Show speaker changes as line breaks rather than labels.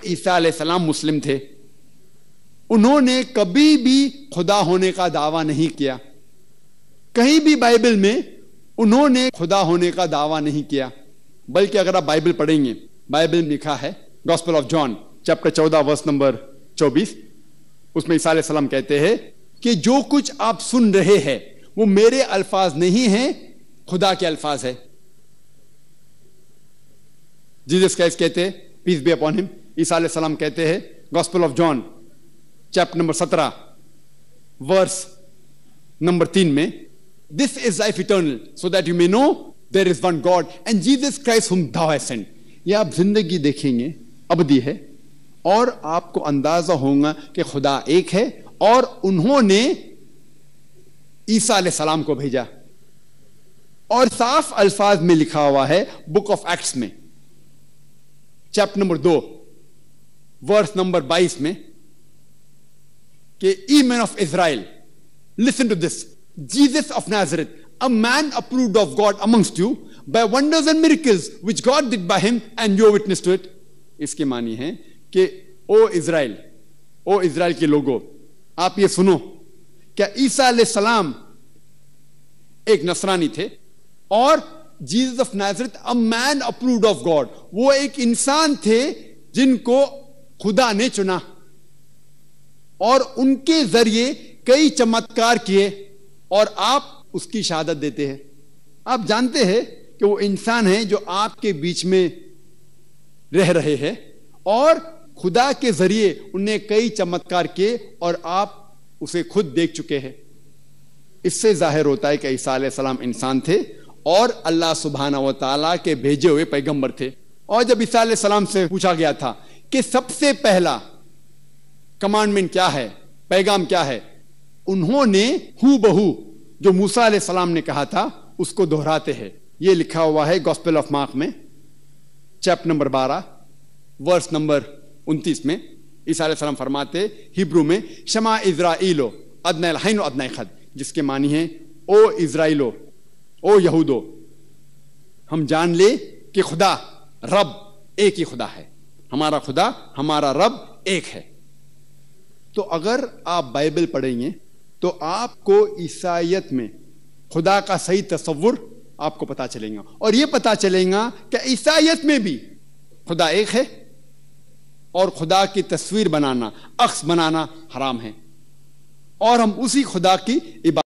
عیسیٰ علیہ السلام مسلم تھے، انہوں نے کبھی بھی خدا ہونے کا دعویٰ نہیں کیا، کہیں بھی بائبل میں انہوں نے خدا ہونے کا دعویٰ نہیں کیا، بلکہ اگر آپ بائبل پڑھیں گے، بائبل میں لکھا ہے gospel of John chapter 14 verse number 24، اس میں عیسیٰ علیہ السلام کہتے ہیں کہ جو کچھ آپ سن رہے ہیں وہ میرے الفاظ نہیں ہیں، خدا کے الفاظ ہے۔ جیسس کرائسٹ کہتے ہیں پیس بی اپون ہم، عیسیٰ علیہ السلام کہتے ہیں gospel of John chapter number 17 verse number 3 میں This is life eternal, so that you may know there is one God and Jesus Christ whom thou hast sent. یہ آپ زندگی دیکھیں گے ابدی ہے، اور آپ کو اندازہ ہوگا کہ خدا ایک ہے اور انہوں نے عیسیٰ علیہ السلام کو بھیجا۔ اور صاف الفاظ میں لکھا ہوا ہے بک آف ایکٹس میں چیپٹر نمبر 2 ورس نمبر 22 میں کہ ye men of Israel, listen to this. Jesus of Nazareth, a man approved of God amongst you by wonders and miracles which God did by him, and you are witness to it. اس کے معنی ہے کہ او اسرائیل کے لوگوں، آپ یہ سنو، کیا عیسیٰ علیہ السلام ایک نصرانی تھے، اور Jesus of Nazareth a man approved of God، وہ ایک انسان تھے جن کو خدا نے چنا، اور ان کے ذریعے کئی چمتکار کیے، اور آپ اس کی شہادت دیتے ہیں۔ آپ جانتے ہیں کہ وہ انسان ہیں جو آپ کے بیچ میں رہ رہے ہیں، اور خدا کے ذریعے انہیں کئی چمتکار کیے، اور آپ اسے خود دیکھ چکے ہیں۔ اس سے ظاہر ہوتا ہے کہ عیسیٰ علیہ السلام انسان تھے اور اللہ سبحانہ و تعالیٰ کے بھیجے ہوئے پیغمبر تھے۔ اور جب عیسیٰ علیہ السلام سے پوچھا گیا تھا کہ سب سے پہلا کمانڈمنٹ کیا ہے، پیغام کیا ہے، انہوں نے ہو بہو جو موسیٰ علیہ السلام نے کہا تھا اس کو دہراتے ہیں۔ یہ لکھا ہوا ہے گاسپل آف مارک میں چیپٹر نمبر 12 ورس نمبر 29 میں عیسیٰ علیہ السلام فرماتے ہیبرو میں شما اسرائیلو ادنی الحین و ادنی خد، جس کے معنی ہے او اسرائیلو، او یہودو، ہم جان لے کہ خدا رب ایک ہی خدا ہے، ہمارا خدا ہمارا رب ایک ہے۔ تو اگر آپ بائبل پڑھیں گے تو آپ کو عیسائیت میں خدا کا صحیح تصور آپ کو پتا چلے گا، اور یہ پتا چلے گا کہ عیسائیت میں بھی خدا ایک ہے، اور خدا کی تصویر بنانا، عکس بنانا حرام ہے، اور ہم اسی خدا کی عبادت